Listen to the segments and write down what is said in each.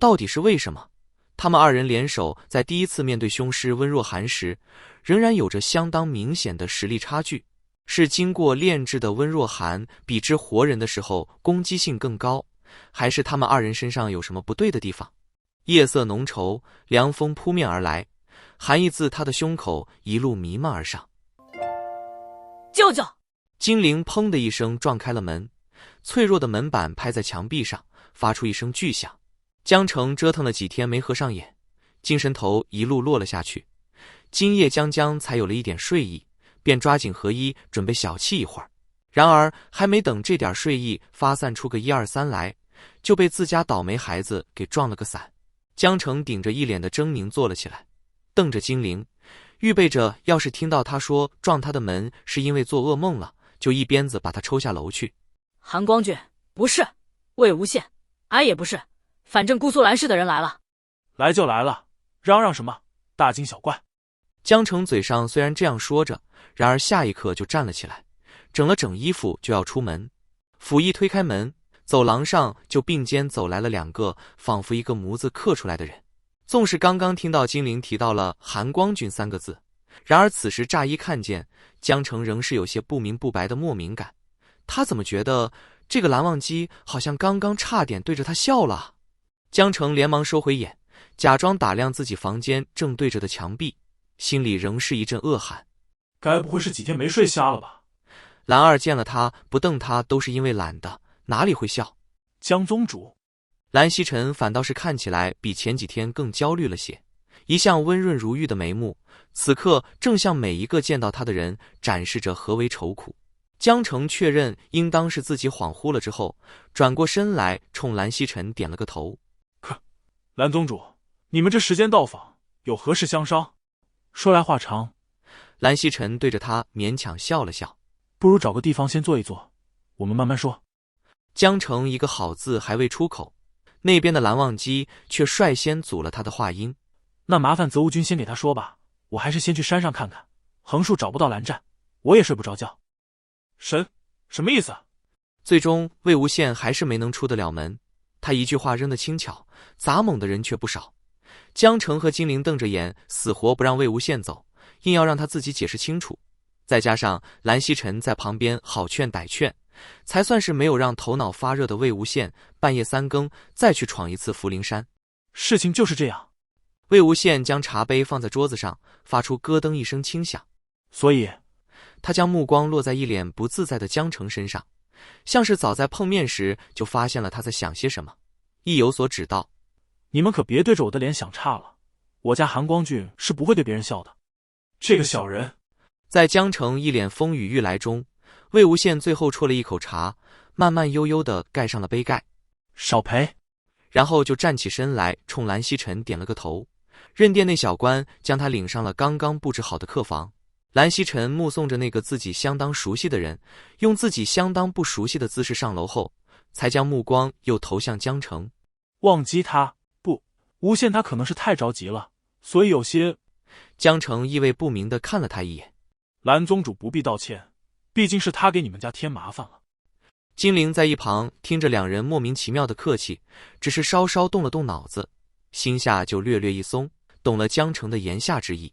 到底是为什么？他们二人联手，在第一次面对凶师温若寒时，仍然有着相当明显的实力差距。是经过炼制的温若寒比之活人的时候攻击性更高，还是他们二人身上有什么不对的地方？夜色浓稠，凉风扑面而来，寒意自他的胸口一路弥漫而上。舅舅！金铃砰的一声撞开了门，脆弱的门板拍在墙壁上，发出一声巨响。江城折腾了几天没合上眼，精神头一路落了下去。今夜将才有了一点睡意，便抓紧合衣准备小憩一会儿。然而还没等这点睡意发散出个1、2、3来，就被自家倒霉孩子给撞了个散。江城顶着一脸的狰狞坐了起来，瞪着金铃，预备着要是听到他说撞他的门是因为做噩梦了，就一鞭子把他抽下楼去。韩光俊，不是；魏无羡，俺也不是。反正姑苏蓝氏的人来了。来就来了，嚷嚷什么？大惊小怪。江城嘴上虽然这样说着，然而下一刻就站了起来，整了整衣服就要出门。甫一推开门，走廊上就并肩走来了2个仿佛一个模子刻出来的人。纵是刚刚听到金陵提到了韩光俊3个字，然而此时乍一看见，江城仍是有些不明不白的莫名感。他怎么觉得这个蓝忘机好像刚刚差点对着他笑了？江城连忙收回眼，假装打量自己房间正对着的墙壁，心里仍是一阵恶寒。该不会是几天没睡瞎了吧？蓝二见了他不瞪他都是因为懒的，哪里会笑？江宗主。蓝曦臣反倒是看起来比前几天更焦虑了些，一向温润如玉的眉目，此刻正向每一个见到他的人展示着何为愁苦。江城确认应当是自己恍惚了之后，转过身来冲蓝曦臣点了个头。蓝宗主，你们这时间到访，有何事相商？说来话长。蓝曦臣对着他勉强笑了笑，不如找个地方先坐一坐，我们慢慢说。江城一个好字还未出口，那边的蓝忘机却率先阻了他的话音。那麻烦泽无君先给他说吧，我还是先去山上看看，横竖找不到蓝湛，我也睡不着觉。什么意思？最终魏无羡还是没能出得了门，他一句话扔得轻巧，砸猛的人却不少。江城和金陵瞪着眼，死活不让魏无羡走，硬要让他自己解释清楚。再加上蓝曦臣在旁边好劝歹劝，才算是没有让头脑发热的魏无羡半夜3更再去闯一次福陵山。事情就是这样。魏无羡将茶杯放在桌子上，发出咯噔一声轻响。所以他将目光落在一脸不自在的江城身上，像是早在碰面时就发现了他在想些什么，意有所指道：你们可别对着我的脸想差了，我家韩光俊是不会对别人笑的。这个小人。在江城一脸风雨欲来中，魏无羡最后啜了一口茶，慢慢悠悠地盖上了杯盖。少赔。然后就站起身来，冲蓝曦臣点了个头。任店内小官将他领上了刚刚布置好的客房。蓝曦臣目送着那个自己相当熟悉的人用自己相当不熟悉的姿势上楼后，才将目光又投向江城。忘机他不，无羡他可能是太着急了，所以有些……江城意味不明地看了他一眼。蓝宗主不必道歉，毕竟是他给你们家添麻烦了。金陵在一旁听着2人莫名其妙的客气，只是稍稍动了动脑子，心下就略略一松，懂了江城的言下之意。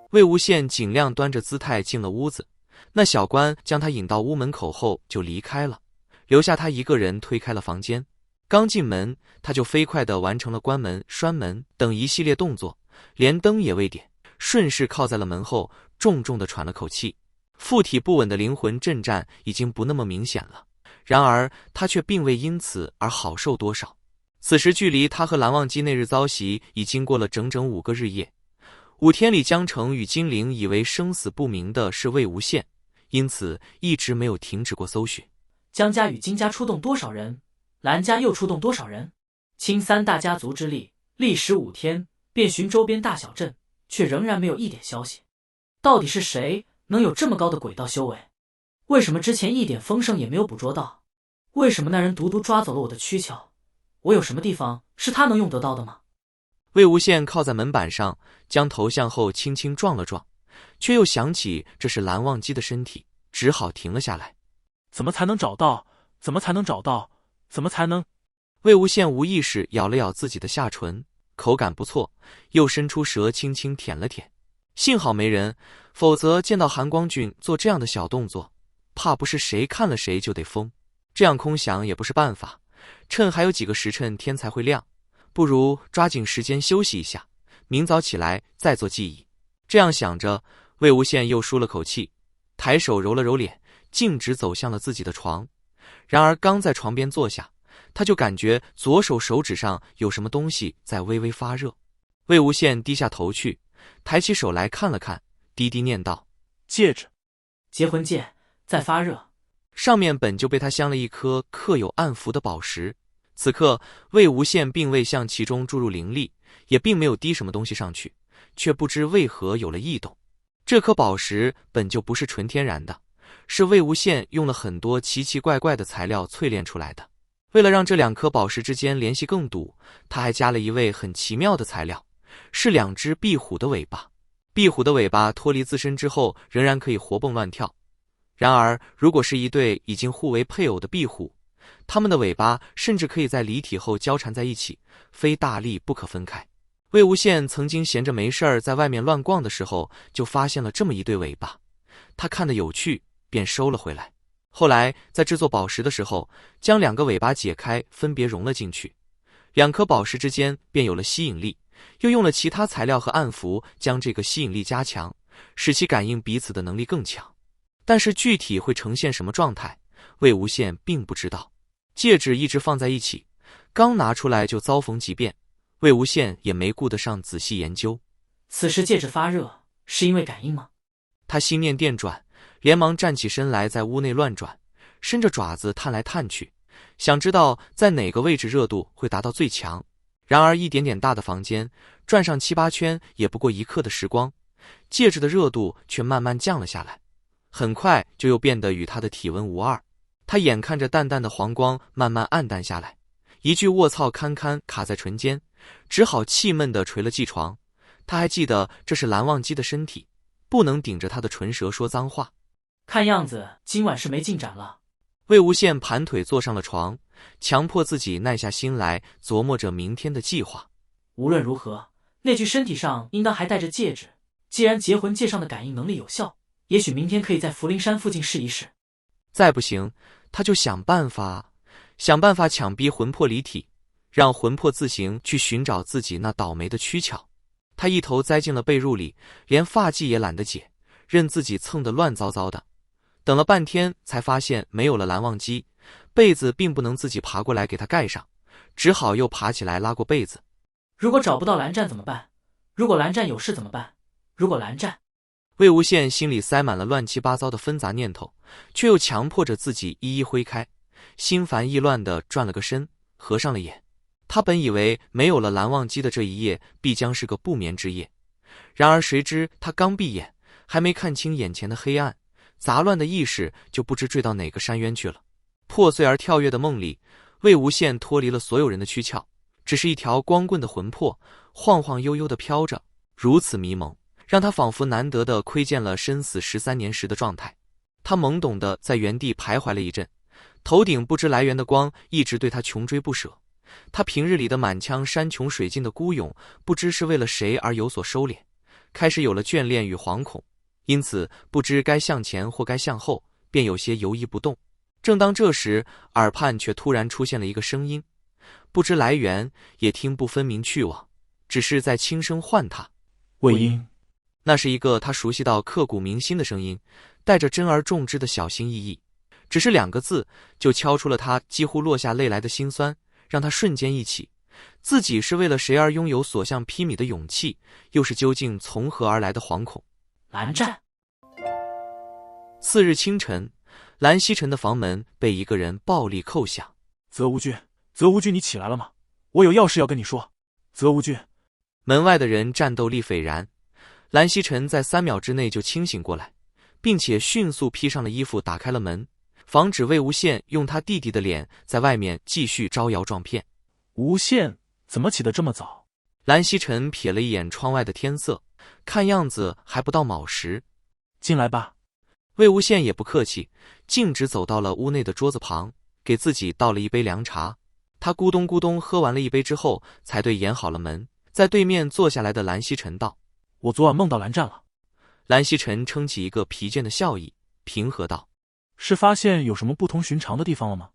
魏无羡尽量端着姿态进了屋子，那小官将他引到屋门口后就离开了，留下他一个人推开了房间。刚进门，他就飞快地完成了关门、拴门等一系列动作，连灯也未点，顺势靠在了门后，重重地喘了口气。附体不稳的灵魂震颤已经不那么明显了，然而他却并未因此而好受多少。此时距离他和蓝忘机那日遭袭已经过了整整5个日夜。5天里，江城与金陵以为生死不明的是魏无羡，因此一直没有停止过搜寻。江家与金家出动多少人，蓝家又出动多少人？倾3大家族之力，历时5天，遍寻周边大小镇，却仍然没有一点消息。到底是谁能有这么高的轨道修为？为什么之前一点风声也没有捕捉到？为什么那人独独抓走了我的躯壳？我有什么地方是他能用得到的吗？魏无羡靠在门板上，将头向后轻轻撞了撞，却又想起这是蓝忘机的身体，只好停了下来。怎么才能找到？怎么才能找到？怎么才能……魏无羡无意识咬了咬自己的下唇，口感不错，又伸出舌轻轻舔了舔。幸好没人，否则见到韩光俊做这样的小动作，怕不是谁看了谁就得疯。这样空想也不是办法，趁还有几个时辰天才会亮，不如抓紧时间休息一下，明早起来再做记忆。这样想着，魏无羡又舒了口气，抬手揉了揉脸，径直走向了自己的床。然而刚在床边坐下，他就感觉左手手指上有什么东西在微微发热。魏无羡低下头去，抬起手来看了看，低低念道：戒指，结魂戒在发热。上面本就被他镶了一颗刻有暗符的宝石，此刻魏无羡并未向其中注入灵力，也并没有滴什么东西上去，却不知为何有了异动。这颗宝石本就不是纯天然的，是魏无羡用了很多奇奇怪怪的材料淬炼出来的。为了让这两颗宝石之间联系更笃，他还加了一味很奇妙的材料，是2只壁虎的尾巴。壁虎的尾巴脱离自身之后，仍然可以活蹦乱跳。然而，如果是一对已经互为配偶的壁虎，它们的尾巴甚至可以在离体后交缠在一起，非大力不可分开。魏无羡曾经闲着没事儿在外面乱逛的时候，就发现了这么一对尾巴，他看得有趣，便收了回来。后来在制作宝石的时候，将2个尾巴解开，分别融了进去，2颗宝石之间便有了吸引力，又用了其他材料和暗符将这个吸引力加强，使其感应彼此的能力更强。但是具体会呈现什么状态，魏无羡并不知道。戒指一直放在一起，刚拿出来就遭逢急变，魏无羡也没顾得上仔细研究。此时戒指发热，是因为感应吗？他心念电转，连忙站起身来，在屋内乱转，伸着爪子探来探去，想知道在哪个位置热度会达到最强。然而一点点大的房间，转上7、8圈也不过1刻的时光，戒指的热度却慢慢降了下来，很快就又变得与他的体温无二。他眼看着淡淡的黄光慢慢暗淡下来，一句卧槽堪堪卡在唇间，只好气闷地捶了记床。他还记得这是蓝忘机的身体，不能顶着他的唇舌说脏话。看样子今晚是没进展了。魏无羡盘腿坐上了床，强迫自己耐下心来，琢磨着明天的计划。无论如何，那具身体上应当还带着戒指，既然结魂戒上的感应能力有效，也许明天可以在福陵山附近试一试。再不行，他就想办法强逼魂魄离体，让魂魄自行去寻找自己那倒霉的躯壳。他一头栽进了被褥里，连发髻也懒得解，任自己蹭得乱糟糟的。等了半天才发现没有了蓝忘机，被子并不能自己爬过来给他盖上，只好又爬起来拉过被子。如果找不到蓝湛怎么办？如果蓝湛有事怎么办？如果蓝湛……魏无羡心里塞满了乱七八糟的纷杂念头，却又强迫着自己一一挥开，心烦意乱地转了个身，合上了眼。他本以为没有了蓝忘机的这一夜必将是个不眠之夜，然而谁知他刚闭眼，还没看清眼前的黑暗，杂乱的意识就不知坠到哪个深渊去了。破碎而跳跃的梦里，魏无羡脱离了所有人的躯壳，只是一条光棍的魂魄，晃晃悠悠地飘着，如此迷蒙，让他仿佛难得地窥见了生死13年时的状态。他懵懂地在原地徘徊了一阵，头顶不知来源的光一直对他穷追不舍。他平日里的满腔山穷水尽的孤勇，不知是为了谁而有所收敛，开始有了眷恋与惶恐，因此不知该向前或该向后，便有些游移不动。正当这时，耳畔却突然出现了一个声音，不知来源，也听不分明去往，只是在轻声唤他：魏婴。那是一个他熟悉到刻骨铭心的声音，带着珍而重之的小心翼翼，只是2个字就敲出了他几乎落下泪来的心酸，让他瞬间忆起自己是为了谁而拥有所向披靡的勇气，又是究竟从何而来的惶恐。蓝湛。次日清晨，蓝曦臣的房门被一个人暴力叩响。泽无君，泽无君，你起来了吗？我有要事要跟你说。泽无君。门外的人战斗力斐然，蓝曦臣在3秒之内就清醒过来，并且迅速披上了衣服，打开了门，防止魏无羡用他弟弟的脸在外面继续招摇撞骗。无羡怎么起得这么早？蓝曦臣瞥了一眼窗外的天色，看样子还不到卯时。进来吧。魏无羡也不客气，径直走到了屋内的桌子旁，给自己倒了一杯凉茶。他咕咚咕咚喝完了一杯之后，才对演好了门，在对面坐下来的蓝曦臣道：“我昨晚梦到蓝湛了。”蓝曦臣撑起一个疲倦的笑意，平和道：“是发现有什么不同寻常的地方了吗？”